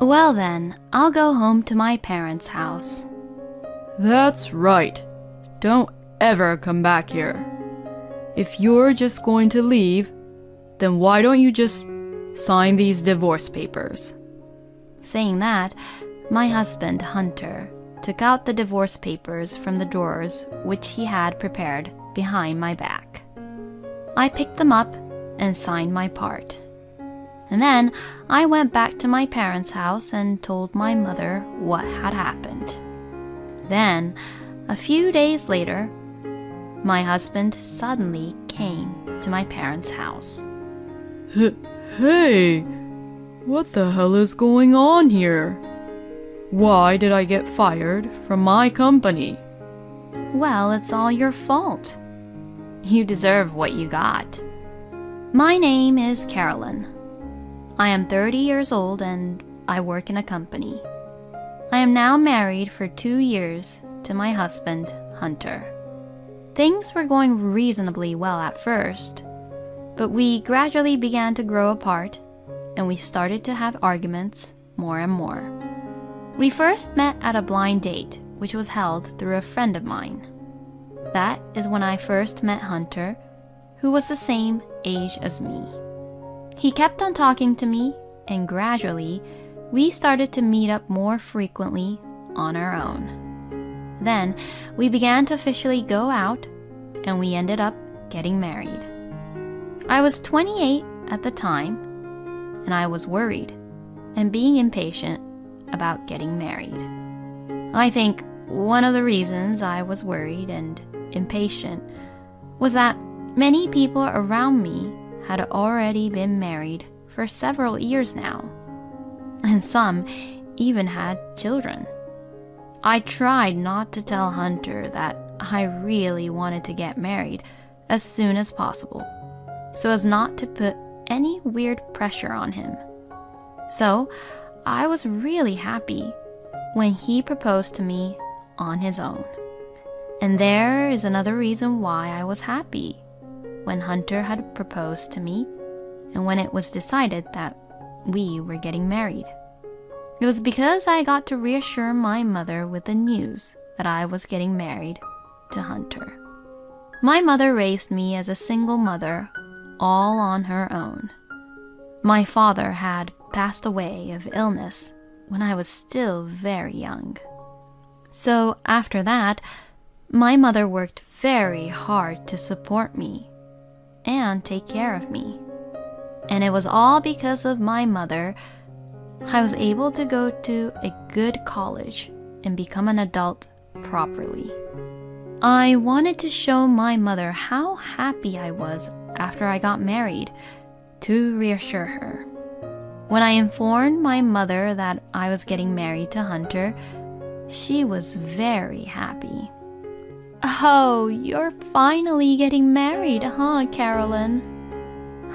Well then, I'll go home to my parents' house. That's right. Don't ever come back here. If you're just going to leave, then why don't you just sign these divorce papers? Saying that, my husband, Hunter, took out the divorce papers from the drawers which he had prepared behind my back. I picked them up and signed my part. And then I went back to my parents' house and told my mother what had happened. Then, a few days later, my husband suddenly came to my parents' house. Hey, what the hell is going on here? Why did I get fired from my company? Well, it's all your fault. You deserve what you got. My name is Carolyn. I am 30 years old and I work in a company. I am now married for 2 years to my husband, Hunter. Things were going reasonably well at first, but we gradually began to grow apart and we started to have arguments more and more. We first met at a blind date, which was held through a friend of mine. That is when I first met Hunter, who was the same age as me. He kept on talking to me, and gradually, we started to meet up more frequently on our own. Then, we began to officially go out, and we ended up getting married. I was 28 at the time, and I was worried and being impatient about getting married. I think one of the reasons I was worried and impatient was that many people around me had already been married for several years now, and some even had children. I tried not to tell Hunter that I really wanted to get married as soon as possible, so as not to put any weird pressure on him. So I was really happy when he proposed to me on his own. And there is another reason why I was happy when Hunter had proposed to me and when it was decided that we were getting married. It was because I got to reassure my mother with the news that I was getting married to Hunter. My mother raised me as a single mother, all on her own. My father had passed away of illness when I was still very young. So after that, my mother worked very hard to support me and take care of me. And it was all because of my mother I was able to go to a good college and become an adult properly. I wanted to show my mother how happy I was after I got married, to reassure her. When I informed my mother that I was getting married to Hunter, she was very happy. "Oh, you're finally getting married, huh, Carolyn?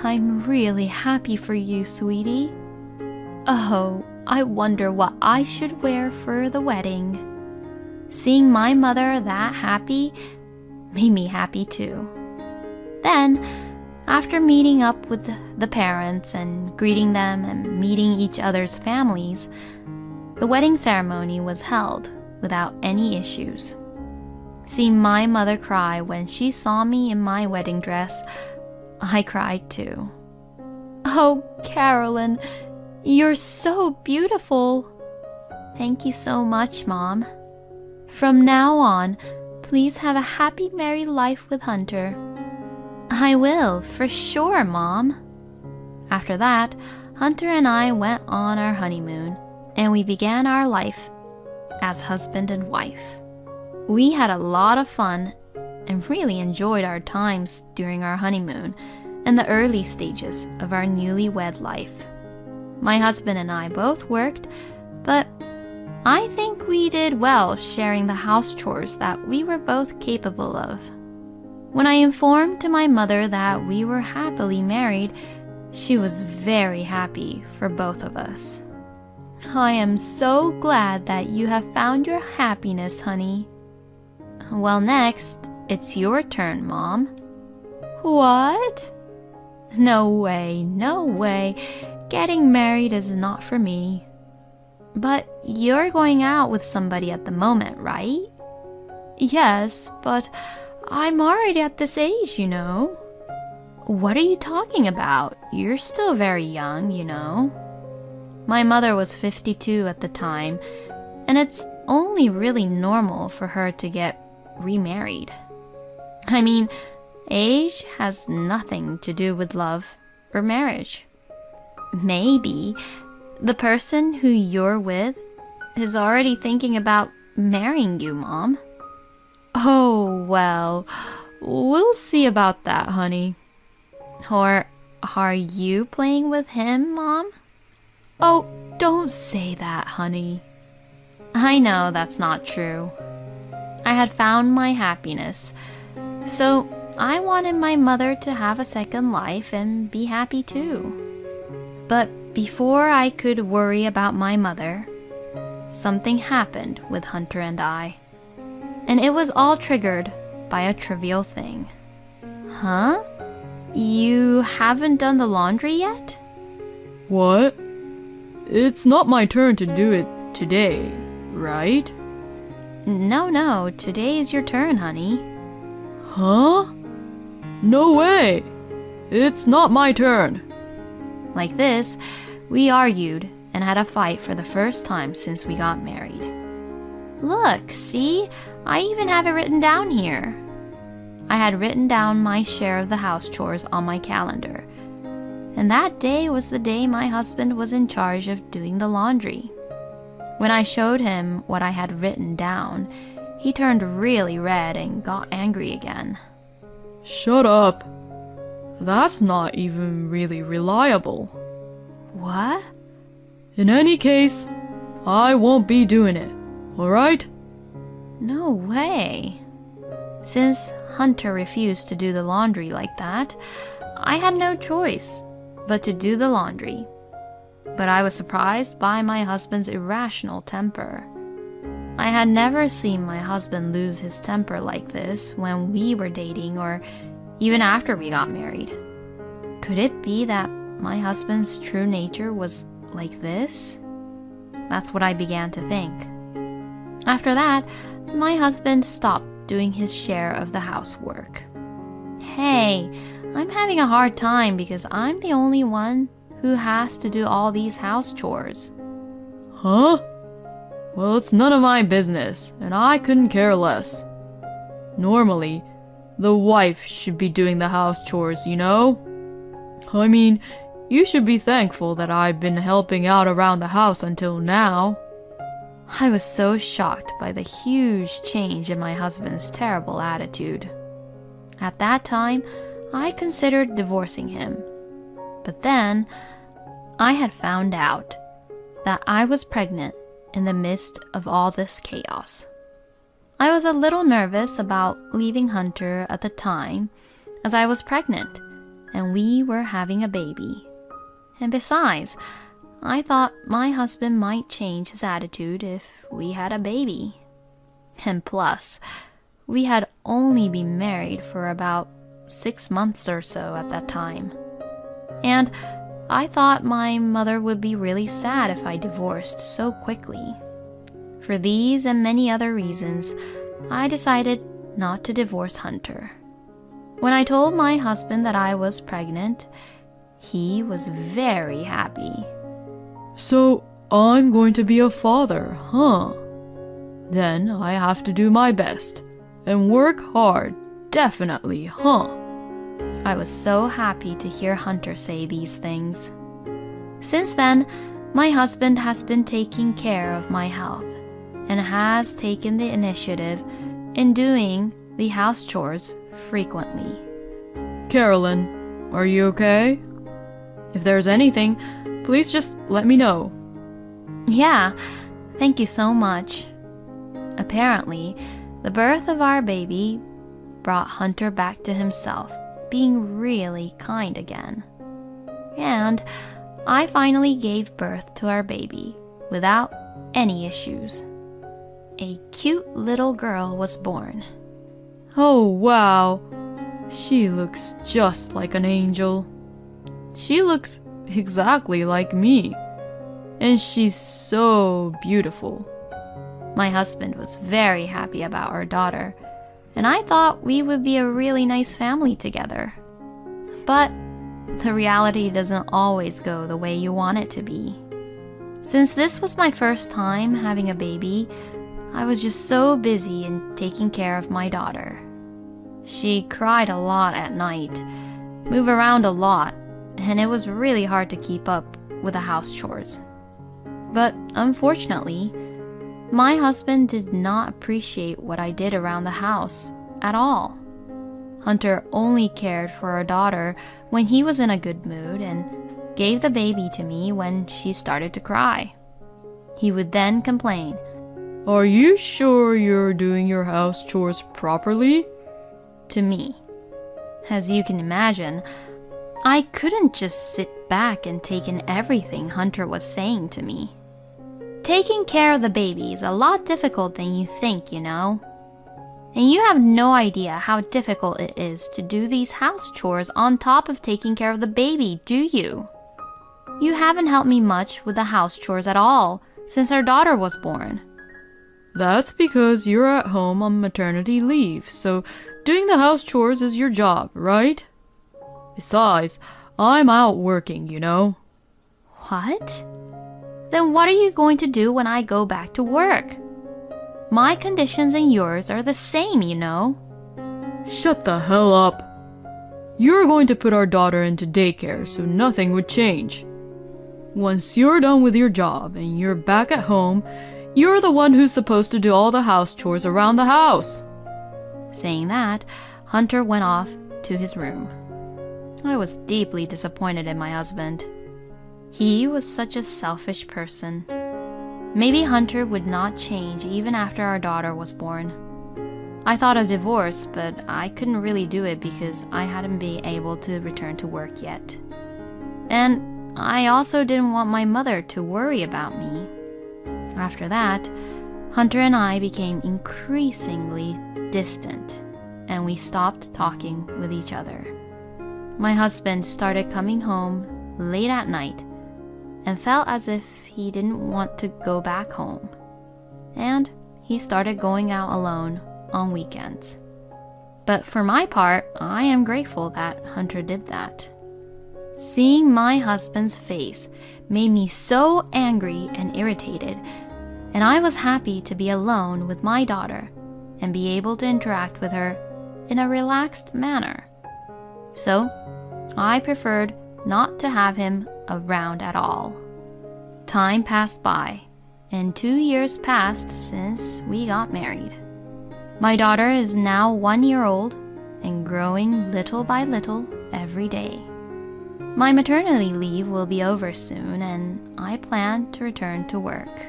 I'm really happy for you, sweetie. Oh, I wonder what I should wear for the wedding." Seeing my mother that happy made me happy too. Then, after meeting up with the parents and greeting them and meeting each other's families, the wedding ceremony was held without any issues. Seeing my mother cry when she saw me in my wedding dress, I cried too. "Oh, Carolyn, you're so beautiful." "Thank you so much, Mom. From now on, please have a happy married life with Hunter." "I will, for sure, Mom." After that, Hunter and I went on our honeymoon, and we began our life as husband and wife. We had a lot of fun and really enjoyed our times during our honeymoon and the early stages of our newlywed life. My husband and I both worked, but I think we did well sharing the house chores that we were both capable of. When I informed to my mother that we were happily married, she was very happy for both of us. "I am so glad that you have found your happiness, honey." "Well, next, it's your turn, Mom." "What?" No way. Getting married is not for me." But you're going out with somebody at the moment, right? Yes, but I'm already at this age, you know. What are you talking about? You're still very young, you know. My mother was 52 at the time, and it's only really normal for her to get remarried. I mean, age has nothing to do with love or marriage. Maybe the person who you're with is already thinking about marrying you, Mom. Oh, well, we'll see about that, honey. Or are you playing with him, Mom? Oh, don't say that, honey. I know that's not true. I had found my happiness, so I wanted my mother to have a second life and be happy too. But before I could worry about my mother, something happened with Hunter and I. And it was all triggered by a trivial thing. Huh? You haven't done the laundry yet? What? It's not my turn to do it today, right? No, today is your turn, honey. Huh? No way! It's not my turn. Like this, we argued and had a fight for the first time since we got married. Look, see? I even have it written down here. I had written down my share of the house chores on my calendar, and that day was the day my husband was in charge of doing the laundry. When I showed him what I had written down, he turned really red and got angry again. Shut up. That's not even really reliable. What? In any case, I won't be doing it, alright? No way. Since Hunter refused to do the laundry like that, I had no choice but to do the laundry. But I was surprised by my husband's irrational temper. I had never seen my husband lose his temper like this when we were dating or even after we got married. Could it be that my husband's true nature was like this? That's what I began to think. After that, my husband stopped doing his share of the housework. Hey, I'm having a hard time because I'm the only one who has to do all these house chores. Huh? Well, it's none of my business, and I couldn't care less. Normally, the wife should be doing the house chores, you know? I mean, you should be thankful that I've been helping out around the house until now. I was so shocked by the huge change in my husband's terrible attitude. At that time, I considered divorcing him. But then, I had found out that I was pregnant in the midst of all this chaos. I was a little nervous about leaving Hunter at the time, as I was pregnant, and we were having a baby. And besides, I thought my husband might change his attitude if we had a baby. And plus, we had only been married for about 6 months or so at that time. And I thought my mother would be really sad if I divorced so quickly. For these and many other reasons, I decided not to divorce Hunter. When I told my husband that I was pregnant, he was very happy. So, I'm going to be a father, huh? Then I have to do my best and work hard, definitely, huh? I was so happy to hear Hunter say these things. Since then, my husband has been taking care of my health and has taken the initiative in doing the house chores frequently. Carolyn, are you okay? If there's anything, please just let me know. Yeah, thank you so much. Apparently, the birth of our baby brought Hunter back to himself, being really kind again. And I finally gave birth to our baby without any issues. A cute little girl was born. Oh, wow. She looks just like an angel. She looks exactly like me. And she's so beautiful. My husband was very happy about our daughter, and I thought we would be a really nice family together. But the reality doesn't always go the way you want it to be. Since this was my first time having a baby, I was just so busy in taking care of my daughter. She cried a lot at night, moved around a lot, and it was really hard to keep up with the house chores. But unfortunately, my husband did not appreciate what I did around the house at all. Hunter only cared for our daughter when he was in a good mood and gave the baby to me when she started to cry. He would then complain, "Are you sure you're doing your house chores properly?" to me. As you can imagine, I couldn't just sit back and take in everything Hunter was saying to me. Taking care of the baby is a lot difficult than you think, you know. And you have no idea how difficult it is to do these house chores on top of taking care of the baby, do you? You haven't helped me much with the house chores at all since our daughter was born. That's because you're at home on maternity leave, so doing the house chores is your job, right? Besides, I'm out working, you know. What? Then what are you going to do when I go back to work? My conditions and yours are the same, you know. Shut the hell up. You're going to put our daughter into daycare, so nothing would change. Once you're done with your job and you're back at home, you're the one who's supposed to do all the house chores around the house. Saying that, Hunter went off to his room. I was deeply disappointed in my husband. He was such a selfish person. Maybe Hunter would not change even after our daughter was born. I thought of divorce, but I couldn't really do it because I hadn't been able to return to work yet. And I also didn't want my mother to worry about me. After that, Hunter and I became increasingly distant, and we stopped talking with each other. My husband started coming home late at night and felt as if he didn't want to go back home. And he started going out alone on weekends. But for my part, I am grateful that Hunter did that. Seeing my husband's face made me so angry and irritated, and I was happy to be alone with my daughter and be able to interact with her in a relaxed manner. So, I preferred not to have him around at all. Time passed by, and 2 years passed since we got married. My daughter is now 1 year old and growing little by little every day. My maternity leave will be over soon, and I plan to return to work.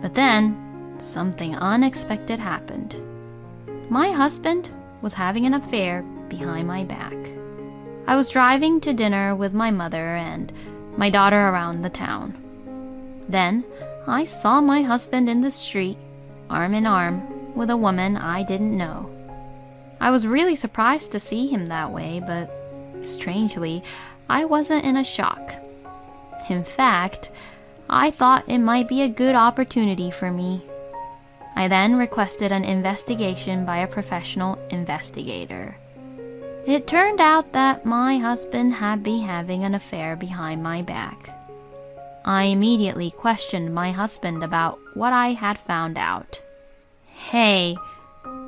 But then, something unexpected happened. My husband was having an affair behind my back. I was driving to dinner with my mother and my daughter around the town. Then, I saw my husband in the street, arm in arm, with a woman I didn't know. I was really surprised to see him that way, but strangely, I wasn't in a shock. In fact, I thought it might be a good opportunity for me. I then requested an investigation by a professional investigator. It turned out that my husband had been having an affair behind my back. I immediately questioned my husband about what I had found out. Hey,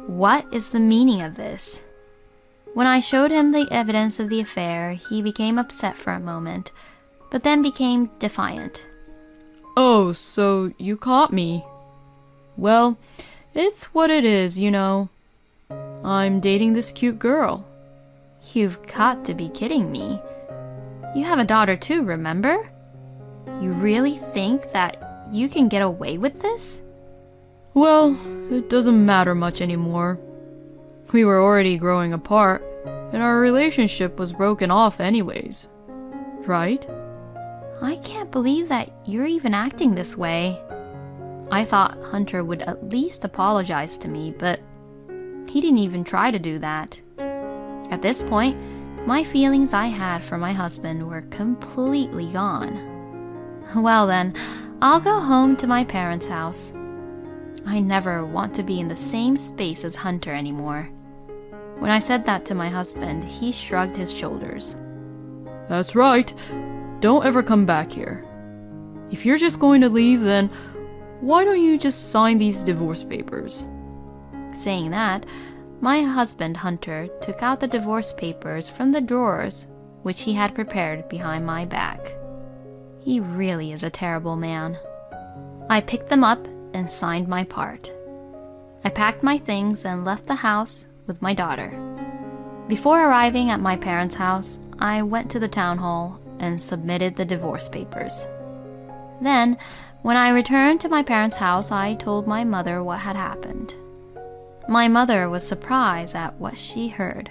what is the meaning of this? When I showed him the evidence of the affair, he became upset for a moment, but then became defiant. Oh, so you caught me. Well, it's what it is, you know. I'm dating this cute girl. You've got to be kidding me. You have a daughter too, remember? You really think that you can get away with this? Well, it doesn't matter much anymore. We were already growing apart, and our relationship was broken off anyways. Right? I can't believe that you're even acting this way. I thought Hunter would at least apologize to me, but he didn't even try to do that. At this point, my feelings I had for my husband were completely gone. Well then, I'll go home to my parents' house. I never want to be in the same space as Hunter anymore. When I said that to my husband, he shrugged his shoulders. That's right. Don't ever come back here. If you're just going to leave, then why don't you just sign these divorce papers? Saying that, my husband Hunter took out the divorce papers from the drawers which he had prepared behind my back. He really is a terrible man. I picked them up and signed my part. I packed my things and left the house with my daughter. Before arriving at my parents' house, I went to the town hall and submitted the divorce papers. Then, when I returned to my parents' house, I told my mother what had happened. My mother was surprised at what she heard,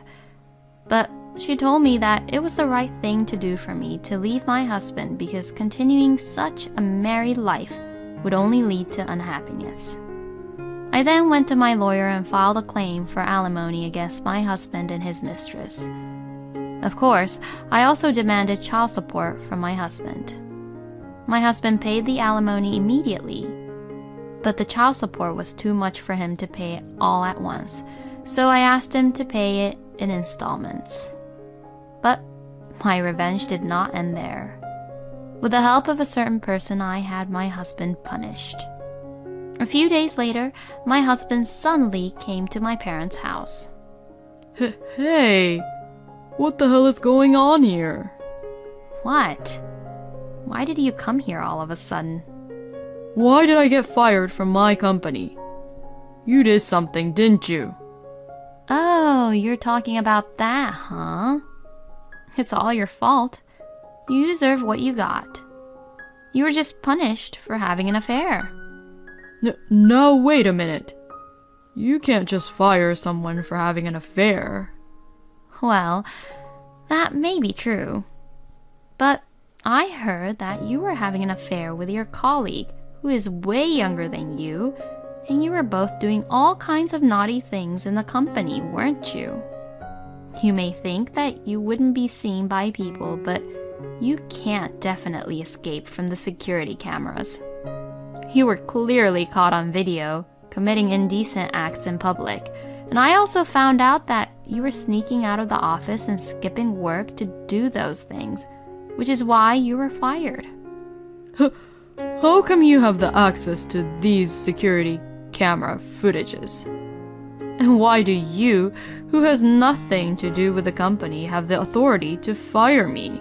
but she told me that it was the right thing to do for me to leave my husband because continuing such a married life would only lead to unhappiness. I then went to my lawyer and filed a claim for alimony against my husband and his mistress. Of course, I also demanded child support from my husband. My husband paid the alimony immediately, but the child support was too much for him to pay all at once, so I asked him to pay it in installments. But my revenge did not end there. With the help of a certain person, I had my husband punished. A few days later, my husband suddenly came to my parents' house. Hey, what the hell is going on here? What? Why did you come here all of a sudden? Why did I get fired from my company? You did something, didn't you? Oh, you're talking about that, huh? It's all your fault. You deserve what you got. You were just punished for having an affair. No, wait a minute. You can't just fire someone for having an affair. Well, that may be true. But I heard that you were having an affair with your colleague, who is way younger than you, and you were both doing all kinds of naughty things in the company, weren't you? You may think that you wouldn't be seen by people, but you can't definitely escape from the security cameras. You were clearly caught on video, committing indecent acts in public, and I also found out that you were sneaking out of the office and skipping work to do those things, which is why you were fired. How come you have the access to these security camera footages? And why do you, who has nothing to do with the company, have the authority to fire me?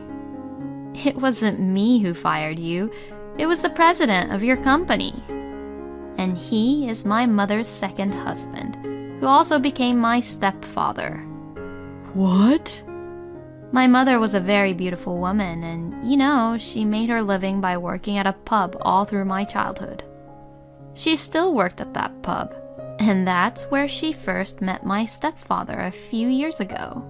It wasn't me who fired you. It was the president of your company. And he is my mother's second husband, who also became my stepfather. What? My mother was a very beautiful woman, and she made her living by working at a pub all through my childhood. She still worked at that pub, and that's where she first met my stepfather a few years ago.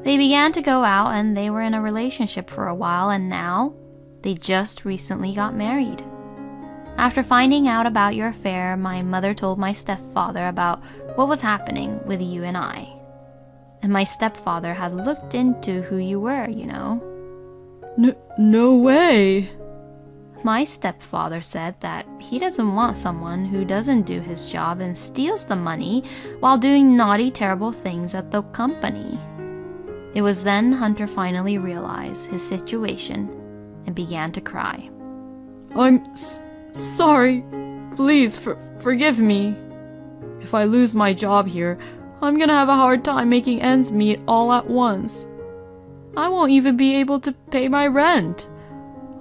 They began to go out and they were in a relationship for a while, and now they just recently got married. After finding out about your affair, my mother told my stepfather about what was happening with you and I. And my stepfather had looked into who you were, No way. My stepfather said that he doesn't want someone who doesn't do his job and steals the money while doing naughty, terrible things at the company. It was then Hunter finally realized his situation and began to cry. I'm sorry. Please forgive me. If I lose my job here, I'm gonna have a hard time making ends meet all at once. I won't even be able to pay my rent.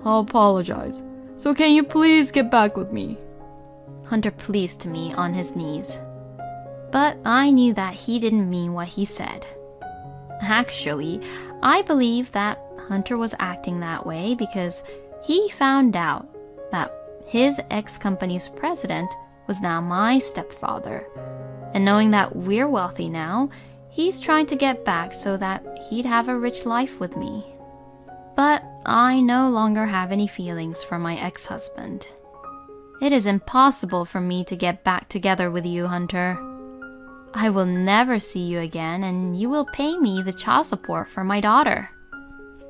I'll apologize. So can you please get back with me? Hunter pleaded to me on his knees. But I knew that he didn't mean what he said. Actually, I believe that Hunter was acting that way because he found out that his ex-company's president was now my stepfather. And knowing that we're wealthy now, he's trying to get back so that he'd have a rich life with me. But I no longer have any feelings for my ex-husband. It is impossible for me to get back together with you, Hunter. I will never see you again, and you will pay me the child support for my daughter.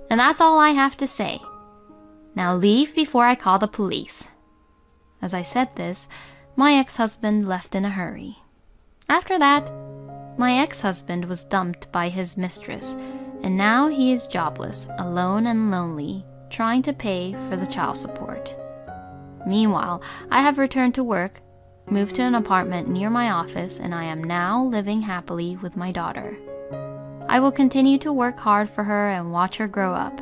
And that's all I have to say. Now leave before I call the police." As I said this, my ex-husband left in a hurry. After that, my ex-husband was dumped by his mistress, and now he is jobless, alone and lonely, trying to pay for the child support. Meanwhile, I have returned to work, moved to an apartment near my office, and I am now living happily with my daughter. I will continue to work hard for her and watch her grow up.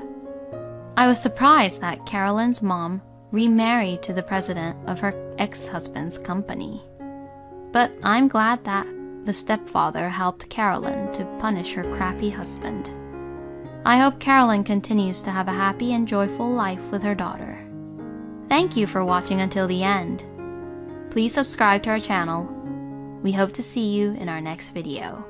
I was surprised that Carolyn's mom remarried to the president of her ex-husband's company. But I'm glad that the stepfather helped Carolyn to punish her crappy husband. I hope Carolyn continues to have a happy and joyful life with her daughter. Thank you for watching until the end. Please subscribe to our channel. We hope to see you in our next video.